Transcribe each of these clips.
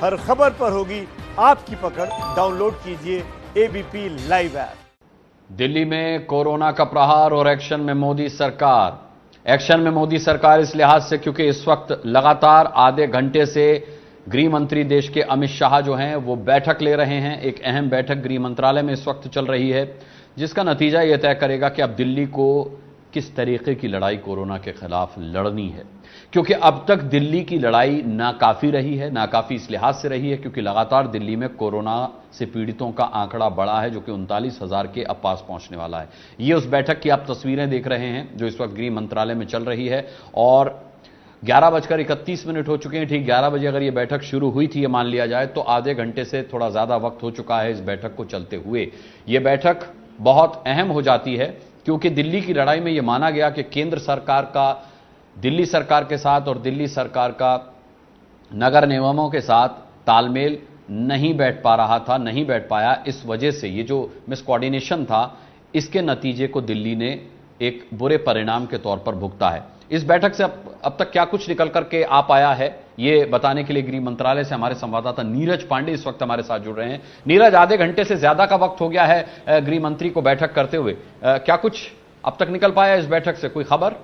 हर खबर पर होगी आपकी पकड़। डाउनलोड कीजिए एबीपी लाइव ऐप। दिल्ली में कोरोना का प्रहार और एक्शन में मोदी सरकार। एक्शन में मोदी सरकार इस लिहाज से क्योंकि इस वक्त लगातार आधे घंटे से गृह मंत्री देश के अमित शाह जो हैं वो बैठक ले रहे हैं। एक अहम बैठक गृह मंत्रालय में इस वक्त चल रही है, जिसका नतीजा यह तय करेगा कि अब दिल्ली को किस तरीके की लड़ाई कोरोना के खिलाफ लड़नी है। क्योंकि अब तक दिल्ली की लड़ाई नाकाफी रही है। नाकाफी इस लिहाज से रही है क्योंकि लगातार दिल्ली में कोरोना से पीड़ितों का आंकड़ा बढ़ा है, जो कि 39,000 के अब पास पहुंचने वाला है। ये उस बैठक की आप तस्वीरें देख रहे हैं जो इस वक्त गृह मंत्रालय में चल रही है। और 11:31 हो चुके हैं। ठीक 11 बजे अगर ये बैठक शुरू हुई थी, ये मान लिया जाए, तो आधे घंटे से थोड़ा ज्यादा वक्त हो चुका है इस बैठक को चलते हुए। ये बैठक बहुत अहम हो जाती है क्योंकि दिल्ली की लड़ाई में यह माना गया कि केंद्र सरकार का दिल्ली सरकार के साथ और दिल्ली सरकार का नगर निगमों के साथ तालमेल नहीं बैठ पा रहा था, नहीं बैठ पाया। इस वजह से ये जो मिसकोऑर्डिनेशन था, इसके नतीजे को दिल्ली ने एक बुरे परिणाम के तौर पर भुगता है। इस बैठक से अब तक क्या कुछ निकल करके आ पाया है, ये बताने के लिए गृह मंत्रालय से हमारे संवाददाता नीरज पांडे इस वक्त हमारे साथ जुड़ रहे हैं। नीरज, आधे घंटे से ज्यादा का वक्त हो गया है गृह मंत्री को बैठक करते हुए। क्या कुछ अब तक निकल पाया इस बैठक से, कोई खबर?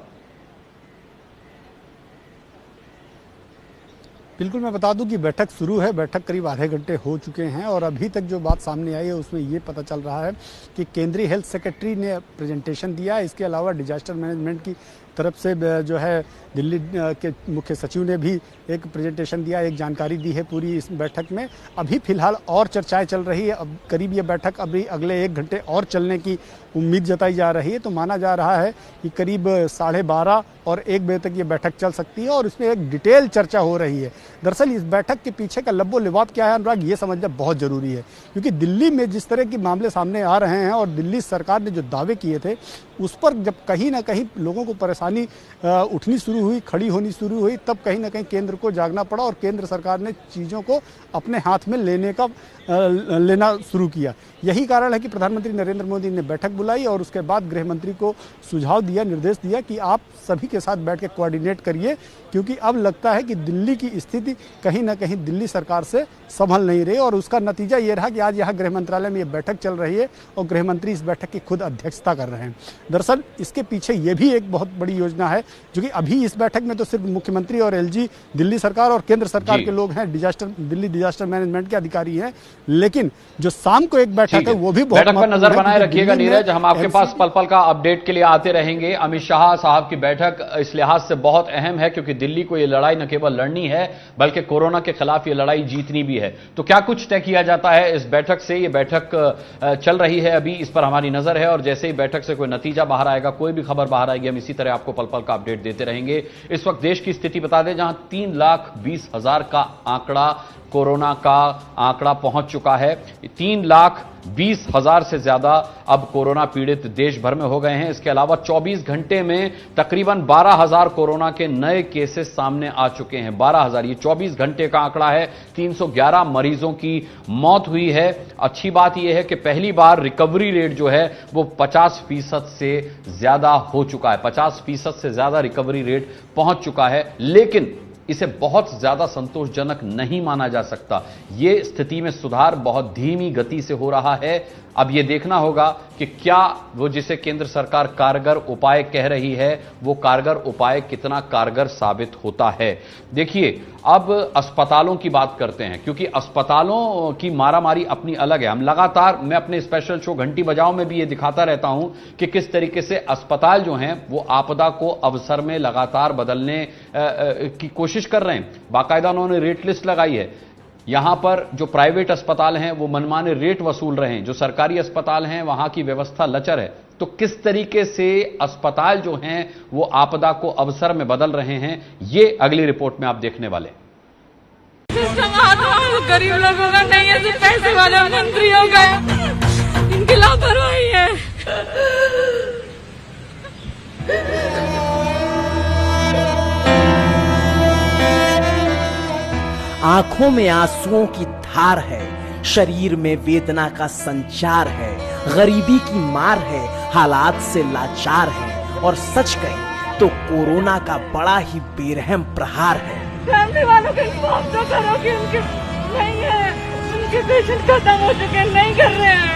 बिल्कुल, मैं बता दूं कि बैठक शुरू है। बैठक करीब आधे घंटे हो चुके हैं और अभी तक जो बात सामने आई है उसमें ये पता चल रहा है कि केंद्रीय हेल्थ सेक्रेटरी ने प्रेजेंटेशन दिया। इसके अलावा डिजास्टर मैनेजमेंट की तरफ से जो है दिल्ली के मुख्य सचिव ने भी एक प्रेजेंटेशन दिया, एक जानकारी दी है पूरी इस बैठक में। अभी फिलहाल और चर्चाएं चल रही है। अब करीब ये बैठक अभी अगले 1 घंटे और चलने की उम्मीद जताई जा रही है। तो माना जा रहा है कि करीब 12:30 और 1 बजे तक ये बैठक चल सकती है और इसमें एक डिटेल चर्चा हो रही है। दरअसल इस बैठक के पीछे का लब्बो लिबाब क्या है, अनुराग, ये समझना बहुत जरूरी है क्योंकि दिल्ली में जिस तरह के मामले सामने आ रहे हैं और दिल्ली सरकार ने जो दावे किए थे उस पर जब कहीं ना कहीं लोगों को परेशानी उठनी शुरू हुई, खड़ी होनी शुरू हुई, तब कहीं ना कहीं केंद्र को जागना पड़ा और केंद्र सरकार ने चीज़ों को अपने हाथ में लेना शुरू किया। यही कारण है कि प्रधानमंत्री नरेंद्र मोदी ने बैठक बुलाई और उसके बाद गृह मंत्री को सुझाव दिया, निर्देश दिया कि आप सभी के साथ बैठ के कोऑर्डिनेट करिए, क्योंकि अब लगता है कि दिल्ली की स्थिति कहीं ना कहीं दिल्ली सरकार से संभल नहीं रही। और उसका नतीजा ये रहा कि आज यहाँ गृह मंत्रालय में ये बैठक चल रही है और गृह मंत्री इस बैठक की खुद अध्यक्षता कर रहे हैं। दरअसल इसके पीछे ये भी एक बहुत बड़ी योजना है, जो कि अभी इस बैठक में तो सिर्फ मुख्यमंत्री और एलजी, दिल्ली सरकार और केंद्र सरकार के लोग हैं, दिल्ली डिजास्टर मैनेजमेंट के अधिकारी हैं, लेकिन जो शाम को एक बैठक है वो भी बहुत बैठक पर नजर बनाए रखिएगा नीरज। हम आपके पास पल पल का अपडेट के लिए आते रहेंगे। अमित शाह साहब की बैठक इस लिहाज से बहुत अहम है क्योंकि दिल्ली को यह लड़ाई न केवल लड़नी है बल्कि कोरोना के खिलाफ यह लड़ाई जीतनी भी है। तो क्या कुछ तय किया जाता है इस बैठक से? यह बैठक चल रही है अभी, इस पर हमारी नजर है और जैसे ही बैठक से कोई नतीजा बाहर आएगा, कोई भी खबर बाहर आएगी, हम इसी तरह आपको पल पल का अपडेट देते रहेंगे। इस वक्त देश की स्थिति बता दें, जहां 3,20,000 का आंकड़ा, कोरोना का आंकड़ा पहुंच चुका है। 3,20,000 से ज्यादा अब कोरोना पीड़ित देश भर में हो गए हैं। इसके अलावा 24 घंटे में तकरीबन 12,000 कोरोना के नए केसेस सामने आ चुके हैं। 12,000, ये 24 घंटे का आंकड़ा है। 311 मरीजों की मौत हुई है। अच्छी बात यह है कि पहली बार रिकवरी रेट जो है वो 50% से ज्यादा हो चुका है। 50% से ज्यादा रिकवरी रेट पहुंच चुका है, लेकिन इसे बहुत ज्यादा संतोषजनक नहीं माना जा सकता। यह स्थिति में सुधार बहुत धीमी गति से हो रहा है। अब यह देखना होगा कि क्या वो जिसे केंद्र सरकार कारगर उपाय कह रही है, वो कारगर उपाय कितना कारगर साबित होता है। देखिए, अब अस्पतालों की बात करते हैं क्योंकि अस्पतालों की मारामारी अपनी अलग है। हम लगातार, मैं अपने स्पेशल शो घंटी बजाओ में भी ये दिखाता रहता हूं कि किस तरीके से अस्पताल जो हैं वो आपदा को अवसर में लगातार बदलने की कोशिश कर रहे हैं। बाकायदा उन्होंने रेट लिस्ट लगाई है। यहां पर जो प्राइवेट अस्पताल हैं वो मनमाने रेट वसूल रहे हैं, जो सरकारी अस्पताल हैं वहां की व्यवस्था लचर है। तो किस तरीके से अस्पताल जो हैं वो आपदा को अवसर में बदल रहे हैं, ये अगली रिपोर्ट में आप देखने वाले। गरीब लोगों का नहीं है, सिर्फ पैसे वाले मंत्रियों का, इनकी लापरवाही है। आंखों में आंसुओं की धार है, शरीर में वेदना का संचार है, गरीबी की मार है, हालात से लाचार है और सच कहें तो कोरोना का बड़ा ही बेरहम प्रहार है। फैमिली वालों के इंतजाम तो करो कि उनके के पेशेंट खत्म हो चुके हैं, नहीं कर रहे हैं।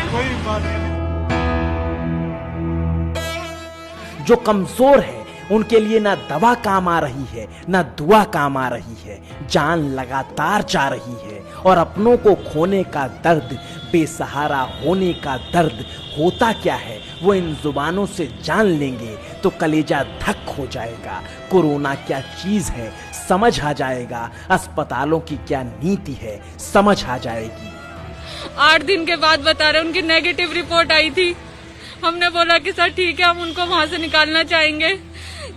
जो कमजोर है उनके लिए ना दवा काम आ रही है ना दुआ काम आ रही है, जान लगातार जा रही है और अपनों को खोने का दर्द, बेसहारा होने का दर्द होता क्या है वो इन जुबानों से जान लेंगे तो कलेजा धक हो जाएगा। कोरोना क्या चीज है समझ आ जाएगा, अस्पतालों की क्या नीति है समझ आ जाएगी। 8 दिन के बाद बता रहे उनकी नेगेटिव रिपोर्ट आई थी। हमने बोला कि सर ठीक है, हम उनको वहां से निकालना चाहेंगे।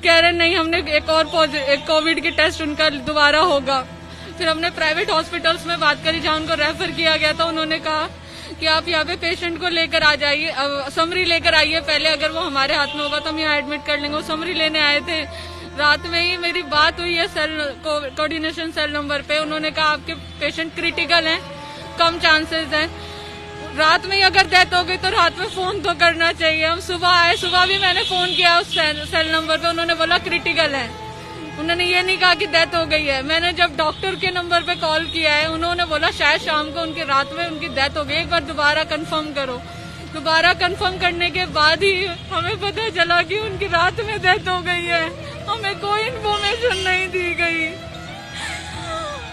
कह रहे नहीं, हमने एक कोविड के टेस्ट उनका दोबारा होगा। फिर हमने प्राइवेट हॉस्पिटल्स में बात करी जहां उनको रेफर किया गया था। उन्होंने कहा कि आप यहाँ पे पेशेंट को लेकर आ जाइए, समरी लेकर आइए पहले, अगर वो हमारे हाथ में होगा तो हम यहाँ एडमिट कर लेंगे। वो समरी लेने आए थे। रात में ही मेरी बात हुई है सेल कोऑर्डिनेशन सेल नंबर पे। उन्होंने कहा आपके पेशेंट क्रिटिकल हैं, कम चांसेस हैं। रात में ही अगर डेथ हो गई तो रात में फोन तो करना चाहिए। हम सुबह आए, सुबह भी मैंने फोन किया उस सेल नंबर पे, उन्होंने बोला क्रिटिकल है। उन्होंने ये नहीं कहा कि डेथ हो गई है। मैंने जब डॉक्टर के नंबर पे कॉल किया है, उन्होंने बोला शायद शाम को उनकी रात में उनकी डेथ हो गई, एक बार दोबारा कंफर्म करो। दोबारा कंफर्म करने के बाद ही हमें पता चला कि उनकी रात में डेथ हो गई है। हमें कोई इन्फॉर्मेशन नहीं दी गई,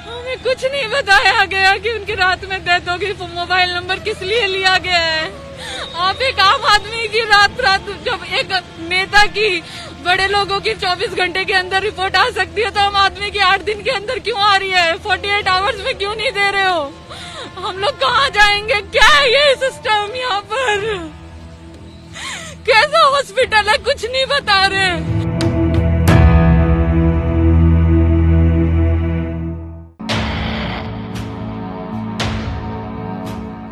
हमें कुछ नहीं बताया गया कि उनकी रात में डेथ हो गई। मोबाइल नंबर किस लिए लिया गया है? आप एक आम आदमी की रात जब एक नेता की, बड़े लोगों की 24 घंटे के अंदर रिपोर्ट आ सकती है तो हम आदमी की 8 दिन के अंदर क्यों आ रही है? 48 आवर्स में क्यों नहीं दे रहे हो? हम लोग कहाँ जाएंगे? क्या है ये सिस्टम यहाँ पर? कैसा हॉस्पिटल है? कुछ नहीं बता रहे।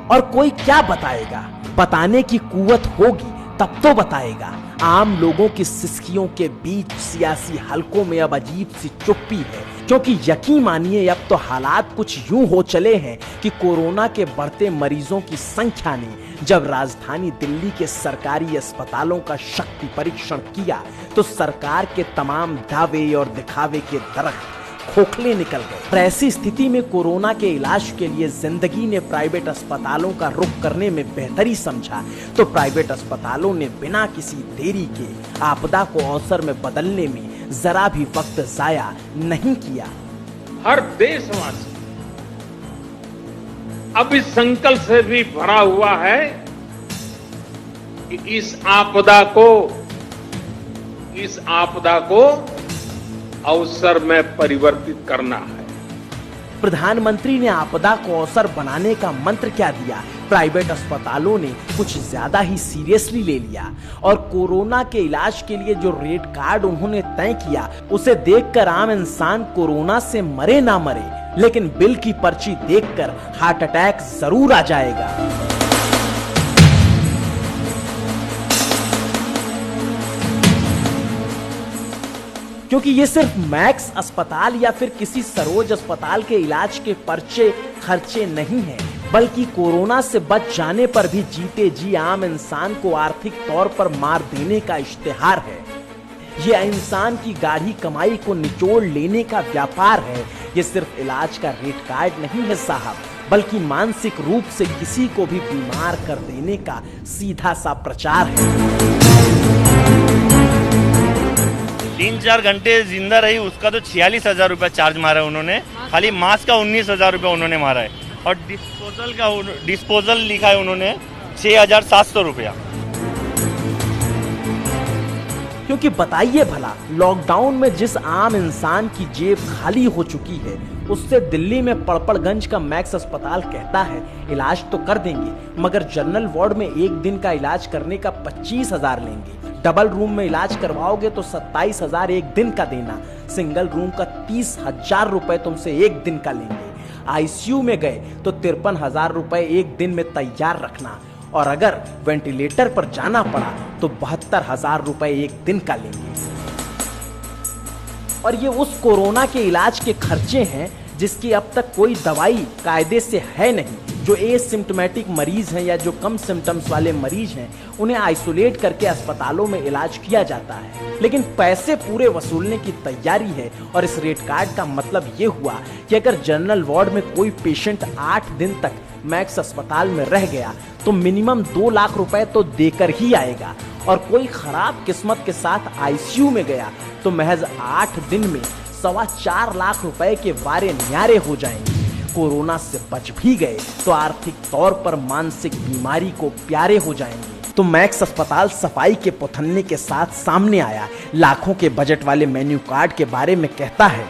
और कोई क्या बताएगा? बताने की कुव्वत होगी तब तो बताएगा। आम लोगों की सिसकियों के बीच सियासी हलकों में अब अजीब सी चुप्पी है, क्योंकि यकीन मानिए अब तो हालात कुछ यूं हो चले हैं कि कोरोना के बढ़ते मरीजों की संख्या ने जब राजधानी दिल्ली के सरकारी अस्पतालों का शक्ति परीक्षण किया तो सरकार के तमाम दावे और दिखावे के दरख्त खोखले निकल गए। और ऐसी स्थिति में कोरोना के इलाज के लिए जिंदगी ने प्राइवेट अस्पतालों का रुख करने में बेहतरी समझा तो प्राइवेट अस्पतालों ने बिना किसी देरी के आपदा को अवसर में बदलने में जरा भी वक्त जाया नहीं किया। हर देशवासी अब इस संकल्प से भी भरा हुआ है कि इस आपदा को अवसर में परिवर्तित करना है। प्रधानमंत्री ने आपदा को अवसर बनाने का मंत्र क्या दिया? प्राइवेट अस्पतालों ने कुछ ज्यादा ही सीरियसली ले लिया और कोरोना के इलाज के लिए जो रेट कार्ड उन्होंने तय किया उसे देखकर आम इंसान कोरोना से मरे ना मरे, लेकिन बिल की पर्ची देखकर हार्ट अटैक जरूर आ जाएगा। क्योंकि ये सिर्फ मैक्स अस्पताल या फिर किसी सरोज अस्पताल के इलाज के पर्चे खर्चे नहीं हैं, बल्कि कोरोना से बच जाने पर भी जीते जी आम इंसान को आर्थिक तौर पर मार देने का इश्तिहार है। ये इंसान की गाढ़ी कमाई को निचोड़ लेने का व्यापार है। ये सिर्फ इलाज का रेट कार्ड नहीं है साहब, बल्कि मानसिक रूप से किसी को भी बीमार कर देने का सीधा सा प्रचार है। 3-4 घंटे जिंदा रही उसका तो 46,000 रुपया चार्ज मारा है उन्होंने। खाली मास्क का 19,000 रुपया उन्होंने मारा है और डिस्पोजल लिखा है उन्होंने 6,700 रुपया। क्योंकि बताइए भला, लॉकडाउन में जिस आम इंसान की जेब खाली हो चुकी है उससे दिल्ली में पड़पड़गंज का मैक्स अस्पताल कहता है इलाज तो कर देंगे, मगर जनरल वार्ड में एक दिन का इलाज करने का 25,000 लेंगे। डबल रूम में इलाज करवाओगे तो 27,000 एक दिन का देना। सिंगल रूम का 30,000 रुपए तुमसे एक दिन का लेंगे। आईसीयू में गए तो 53,000 रुपए एक दिन में तैयार रखना, और अगर वेंटिलेटर पर जाना पड़ा तो 72,000 रुपए एक दिन का लेंगे। और ये उस कोरोना के इलाज के खर्चे हैं जिसकी अब तक कोई दवाई कायदे से है नहीं, जो एसिम्प्टोमेटिक मरीज हैं या जो कम सिम्टम्स वाले मरीज हैं उन्हें आइसोलेट करके अस्पतालों में इलाज किया जाता है। लेकिन पैसे पूरे वसूलने की तैयारी है और इस रेट कार्ड का मतलब ये हुआ कि अगर जनरल वार्ड में कोई पेशेंट 8 दिन तक मैक्स अस्पताल में रह गया तो मिनिमम 2 लाख रुपए तो देकर ही आएगा, और कोई खराब किस्मत के साथ आईसीयू में गया तो महज 8 दिन में 4.25 लाख रुपए के वारे न्यारे हो जाएंगे। कोरोना से बच भी गए तो आर्थिक तौर पर मानसिक बीमारी को प्यारे हो जाएंगे। तो मैक्स अस्पताल सफाई के पुथन्ने के साथ सामने आया, लाखों के बजट वाले मेन्यू कार्ड के बारे में कहता है।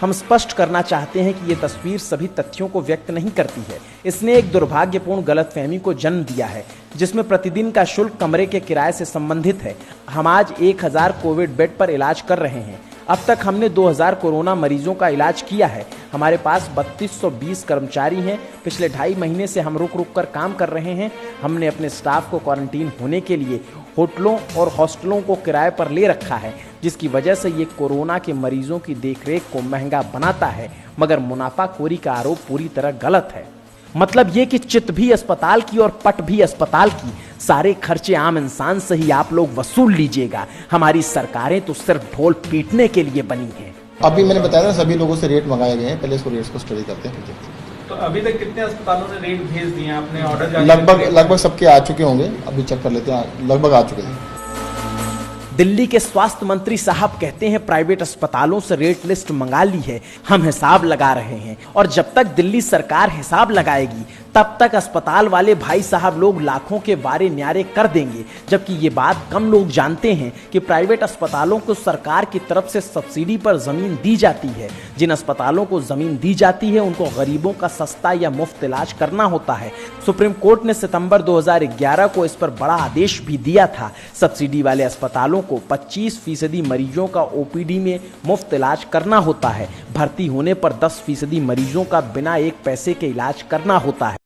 हम स्पष्ट करना चाहते हैं कि ये तस्वीर सभी तथ्यों को व्यक्त नहीं करती है। इसने एक दुर्भाग्यपूर्ण गलतफहमी को जन्म दिया है जिसमें प्रतिदिन का शुल्क कमरे के किराए से संबंधित है। हम आज 1000 कोविड बेड पर इलाज कर रहे हैं। अब तक हमने 2000 कोरोना मरीजों का इलाज किया है। हमारे पास 3220 कर्मचारी हैं। पिछले 2.5 महीने से हम रुक कर काम कर रहे हैं। हमने अपने स्टाफ को क्वारंटीन होने के लिए होटलों और हॉस्टलों को किराए पर ले रखा है, जिसकी वजह से ये कोरोना के मरीजों की देखरेख को महंगा बनाता है, मगर मुनाफाखोरी का आरोप पूरी तरह गलत है। मतलब ये कि चित भी अस्पताल की और पट भी अस्पताल की, सारे खर्चे आम इंसान से ही आप लोग वसूल लीजिएगा। हमारी सरकारें तो सिर्फ ढोल पीटने के लिए बनी हैं। अभी मैंने बताया ना, सभी लोगों से रेट मंगाए गए हैं, पहले इसको रेट्स को स्टडी करते हैं। तो अभी तक कितने अस्पतालों ने रेट भेज दिए हैं आपने ऑर्डर? लगभग सबके आ चुके होंगे, अभी चेक कर लेते हैं, लगभग आ चुके हैं। दिल्ली के स्वास्थ्य मंत्री साहब कहते हैं प्राइवेट अस्पतालों से रेट लिस्ट मंगा ली है, हम हिसाब लगा रहे हैं, और जब तक दिल्ली सरकार हिसाब लगाएगी तब तक अस्पताल वाले भाई साहब लोग लाखों के बारे न्यारे कर देंगे। जबकि ये बात कम लोग जानते हैं कि प्राइवेट अस्पतालों को सरकार की तरफ से सब्सिडी पर जमीन दी जाती है। जिन अस्पतालों को जमीन दी जाती है उनको गरीबों का सस्ता या मुफ्त इलाज करना होता है। सुप्रीम कोर्ट ने सितंबर 2011 को इस पर बड़ा आदेश भी दिया था। सब्सिडी वाले अस्पतालों को 25% मरीजों का ओपीडी में मुफ्त इलाज करना होता है। भर्ती होने पर 10% मरीजों का बिना 1 पैसे के इलाज करना होता है।